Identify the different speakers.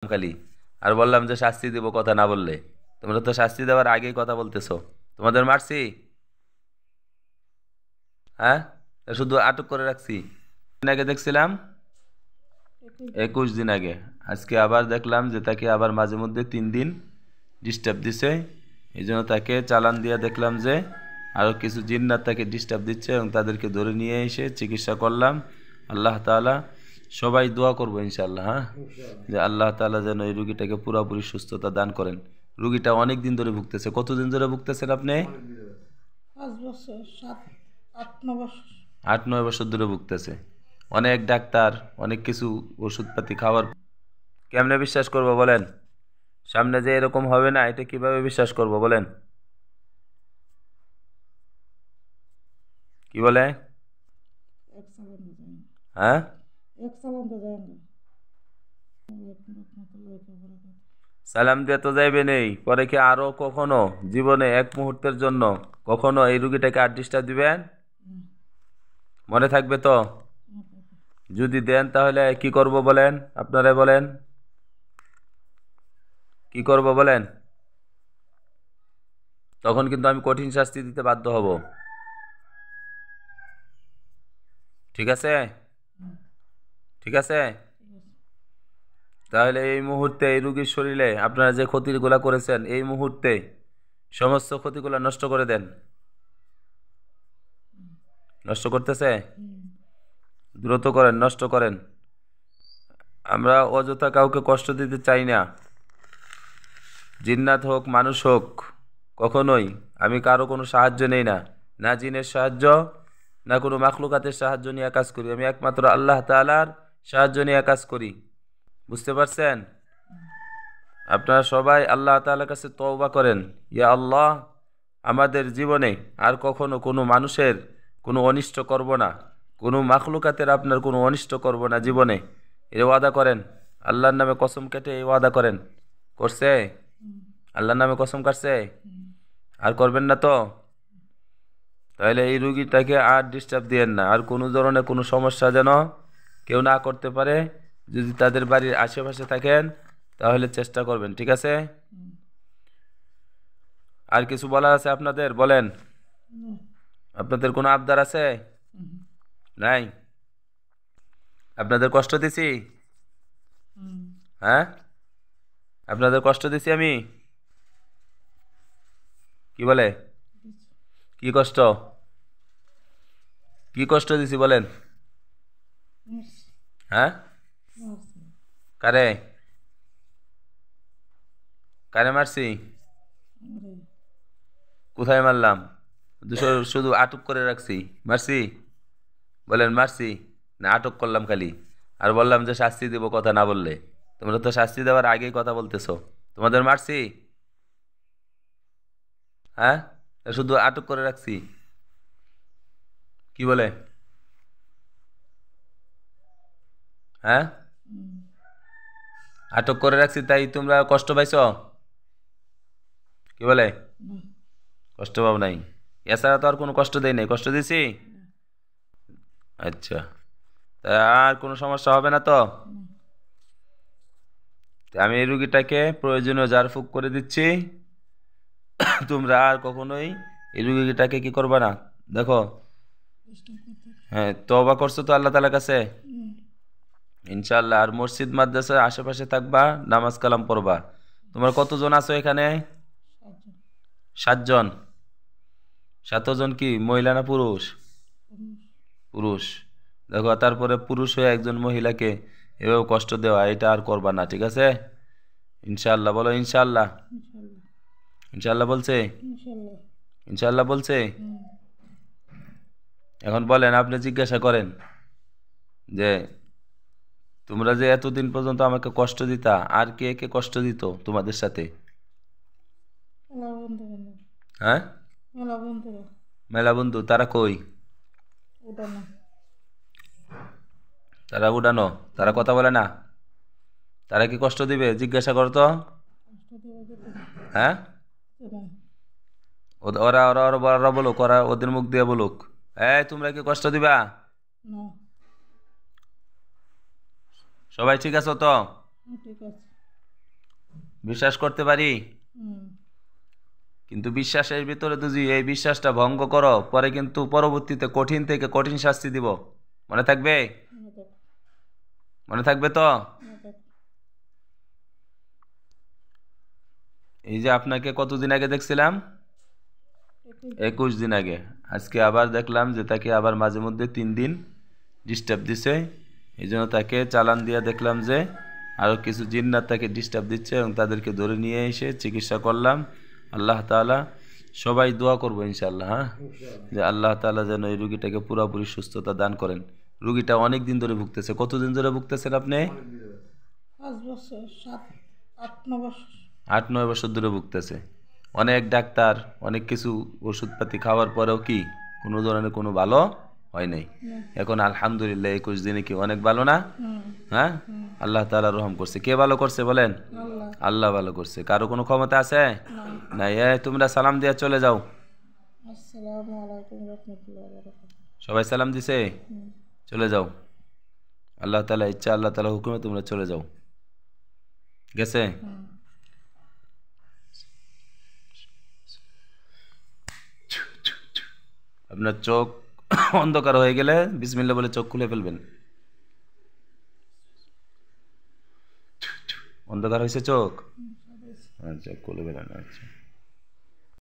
Speaker 1: খালি আর বললাম যে শাস্তি দিব কথা না বললে। তোমরা তো শাস্তি দেওয়ার আগেই কথা বলতেছো। তোমাদের মারছি? হ্যাঁ, শুধু আটক করে রাখছি। দিন আগে দেখছিলাম, 21 দিন আগে। আজকে আবার দেখলাম যে তাকে আবার মাঝে মধ্যে 3 দিন ডিস্টার্ব দিছে। এই জন্য তাকে চালান দিয়া দেখলাম যে আরও কিছু জিন্নাত তাকে ডিস্টার্ব দিচ্ছে এবং তাদেরকে ধরে নিয়ে এসে চিকিৎসা করলাম। আল্লাহ তাআলা, সবাই দোয়া করবো ইনশাআল্লাহ, হ্যাঁ, যে আল্লাহ তাআলা যেন এই রুগীটাকে পুরোপুরি সুস্থতা দান করেন। রুগীটা অনেক দিন ধরে ভুগতেছে। কতদিন ধরে ভুগতেছেন আপনি?
Speaker 2: 5 বছর, 7, 8, 9 বছর।
Speaker 1: 8-9 বছর ধরে ভুগতেছে। অনেক ডাক্তার, অনেক কিছু ওষুধপাতি খাওয়ার। কেমনে বিশ্বাস করবো বলেন? সামনে যে এরকম হবে না, এটা কিভাবে বিশ্বাস করবো বলেন? কি বলে?
Speaker 2: এক সালাম তো যায় না।
Speaker 1: হ্যাঁ,
Speaker 2: এক সালাম তো যায় না। ওয়ালাইকুম রহমতুল্লাহি ওয়া বারাকাতুহু।
Speaker 1: সালাম দিয়ে তো যাইবে নেই, পরে কি আরো কখনো জীবনে এক মুহূর্তের জন্য কখনো এই রুগীটাকে আর ডিস্টার্ব দিবেন?
Speaker 2: হুম,
Speaker 1: মনে থাকবে তো?
Speaker 2: হুম,
Speaker 1: যদি দেন তাহলে কি করব বলেন? আপনারা বলেন, কি করব বলেন? তখন কিন্তু আমি কঠিন শাস্তি দিতে বাধ্য হব। ঠিক আছে?
Speaker 2: হুম,
Speaker 1: ঠিক আছে?
Speaker 2: ঠিক আছে।
Speaker 1: তাহলে এই মুহূর্তে এই রুগীর শরীরে আপনারা যে ক্ষতিগুলা করেছেন, এই মুহূর্তে সমস্ত ক্ষতিগুলা নষ্ট করে দেন।
Speaker 2: হুম,
Speaker 1: নষ্ট করতেছে?
Speaker 2: হুম,
Speaker 1: দ্রুত করেন, নষ্ট করেন। আমরা অযথা কাউকে কষ্ট দিতে চাই না। জিন্নাত হোক, মানুষ হোক, কখনোই আমি কারো কোনো সাহায্য নেই না। না জিনের সাহায্য, না কোনো মাখলুকাতের সাহায্য নিয়ে কাজ করি। আমি একমাত্র আল্লাহ তাআলার সাহায্য নিয়ে কাজ করি। বুঝতে পারছেন? আপনারা সবাই আল্লাহ তাআলার কাছে তওবা করেন, ইয়া আল্লাহ, আমাদের জীবনে আর কখনো কোনো মানুষের কোনো অনিষ্ট করব না, কোনো মাখলুকাতের আপনার কোনো অনিষ্ট করব না জীবনে। এর ওয়াদা করেন। আল্লাহর নামে কসম কেটে এই ওয়াদা করেন। করছে?
Speaker 2: হুম,
Speaker 1: আল্লাহর নামে কসম কাটছে?
Speaker 2: হুম,
Speaker 1: আর করবেন না তো? তাহলে এই রুগীটাকে আর ডিস্টার্ব দিয়েন না। আর কোনো ধরনের কোনো সমস্যা যেন কেউ না করতে পারে। যদি তাদের বাড়ির আশেপাশে থাকেন তাহলে চেষ্টা করবেন, ঠিক আছে?
Speaker 2: হুম,
Speaker 1: আর কিছু বলার আছে আপনাদের? বলেন।
Speaker 2: হুম,
Speaker 1: আপনাদের কোনো আবদার আছে?
Speaker 2: হুম,
Speaker 1: নাই? আপনাদের কষ্ট দিছি?
Speaker 2: হুম,
Speaker 1: হ্যাঁ, আপনাদের কষ্ট দিছি আমি? কি বলে?
Speaker 2: ঠিক আছে।
Speaker 1: কি কষ্ট? কি কষ্ট দিছি বলেন?
Speaker 2: মারছি,
Speaker 1: হ্যাঁ,
Speaker 2: মারছি।
Speaker 1: কারে? কারে মারছি?
Speaker 2: আমারে।
Speaker 1: কোথায় মারলাম? শুধু আটক করে রাখছি। মারছি? বলেন মারছি না আটক করলাম খালি। আর বললাম যে শাস্তি দিব কথা না বললে। তোমরা তো শাস্তি দেওয়ার আগেই কথা বলতেছো। তোমাদের মারছি? হ্যাঁ, শুধু আটক করে রাখছি। কি বলে? হ্যাঁ,
Speaker 2: হুম,
Speaker 1: আটক করে রাখছি তাই তোমরা কষ্ট পাইছো? কি বলে?
Speaker 2: না,
Speaker 1: কষ্ট পাও নাই? এছাড়া তো আর কোনো কষ্ট দেই নাই। কষ্ট দিছি?
Speaker 2: না,
Speaker 1: আচ্ছা, তা আর কোনো সমস্যা হবে না তো?
Speaker 2: না।
Speaker 1: তা আমি এই রুগীটাকে প্রয়োজনীয় ঝাড়ফুঁক করে দিচ্ছি। তোমরা আর কখনোই এই রুগীটাকে কি করবে না। দেখো,
Speaker 2: ডিস্টার্ব করতে।
Speaker 1: হ্যাঁ, তওবা করছো তো আল্লাহ তাআলার কাছে?
Speaker 2: হুম,
Speaker 1: ইনশাআল্লাহ। আর মসজিদ মাদ্রাসার আশেপাশে থাকবা, নামাজ কালাম পড়বা। তোমরা কতজন আছো এখানে?
Speaker 2: 7 জন।
Speaker 1: 7 জন। 7 জন কি মহিলা না পুরুষ?
Speaker 2: পুরুষ।
Speaker 1: পুরুষ। দেখো, তারপরে পুরুষ হয়ে একজন মহিলাকে এভাবে কষ্ট দেওয়া, এটা আর করবা না, ঠিক আছে? ইনশাআল্লাহ বলো, ইনশাআল্লাহ।
Speaker 2: ইনশাল্লাহ।
Speaker 1: ইনশাআল্লাহ বলছে?
Speaker 2: ইনশাল্লাহ।
Speaker 1: ইনশাআল্লাহ বলছে?
Speaker 2: হুম,
Speaker 1: এখন বলেন, আপনি জিজ্ঞাসা করেন যে তোমরা যে এতদিন পর্যন্ত আমাকে কষ্ট দিতা, আর কে কে কষ্ট দিত তোমাদের সাথে?
Speaker 2: মেলা বন্ধু বান্ধব।
Speaker 1: হ্যাঁ,
Speaker 2: মেলা বন্ধুরা।
Speaker 1: মেলা বন্ধু, তারা কই?
Speaker 2: ওটা না।
Speaker 1: তারা উড়ানো, তারা কথা বলে না? তারা কি কষ্ট দিবে? জিজ্ঞাসা করো তো।
Speaker 2: কষ্ট দেওয়া যেতে না।
Speaker 1: হ্যাঁ,
Speaker 2: যেতে না।
Speaker 1: ওরা ওরা ওরা ওরা বলুক, ওরা ওদের মুখ দিয়ে বলুক, এই তোমরা কি কষ্ট দিবা?
Speaker 2: না।
Speaker 1: সবাই ঠিক আছো তো?
Speaker 2: ঠিক আছে।
Speaker 1: বিশ্বাস করতে পারি,
Speaker 2: হুম।
Speaker 1: কিন্তু বিশ্বাসের ভিতরে যদি এই বিশ্বাসটা ভঙ্গ করো পরে কিন্তু পরবর্তীতে কঠিন থেকে কঠিন শাস্তি দিব। মনে থাকবে?
Speaker 2: মনে থাক,
Speaker 1: মনে থাকবে তো?
Speaker 2: মনে থাক।
Speaker 1: এই যে আপনাকে কতদিন আগে দেখছিলাম,
Speaker 2: 21
Speaker 1: 21 দিন আগে। আজকে আবার দেখলাম যে তাকে আবার মাঝে মধ্যে 3 দিন ডিস্টার্ব দিছে। এই জন্য তাকে চালান দিয়ে দেখলাম যে আরও কিছু জিন্নাত তাকে ডিস্টার্ব দিচ্ছে এবং তাদেরকে ধরে নিয়ে এসে চিকিৎসা করলাম। আল্লাহ তাআলা, সবাই দোয়া করবো ইনশাআল্লাহ, হ্যাঁ, যে আল্লাহ তাআলা যেন এই রুগীটাকে পুরোপুরি সুস্থতা দান করেন। রুগীটা অনেক দিন ধরে ভুগতেছে। কতদিন ধরে ভুগতেছেন আপনি?
Speaker 2: 5 বছর, 7, 8, 9 বছর।
Speaker 1: 8-9 বছর ধরে ভুগতেছে। অনেক ডাক্তার, অনেক কিছু ওষুধপাতি খাওয়ার পরেও কি কোনো ধরনের কোনো ভালো হয় নাই। এখন আলহামদুলিল্লাহ 21 দিনে কি অনেক ভালো না?
Speaker 2: হুম।
Speaker 1: হ্যাঁ, আল্লাহ তাআলা রহম করছে। কে ভালো করছে বলেন?
Speaker 2: আল্লাহ।
Speaker 1: আল্লাহ ভালো করছে। কারো কোনো ক্ষমতা আছে?
Speaker 2: না।
Speaker 1: নাই। তোমরা সালাম দিয়ে চলে যাও।
Speaker 2: আসসালামু আলাইকুম রহমতুল্লাহ বারাকাতুহু।
Speaker 1: সবাই সালাম দিছে,
Speaker 2: হুম।
Speaker 1: চলে যাও। আল্লাহ তাআলা ইচ্ছা, আল্লাহ তাআলা হুকুমে তোমরা চলে যাও। গেছে?
Speaker 2: হুম।
Speaker 1: আপনার চোখ অন্ধকার হয়ে গেলে বিসমিল্লাহ বলে চোখ খুলে ফেলবেন। অন্ধকার হয়েছে চোখ? আচ্ছা, খুলে ফেলেন। আচ্ছা।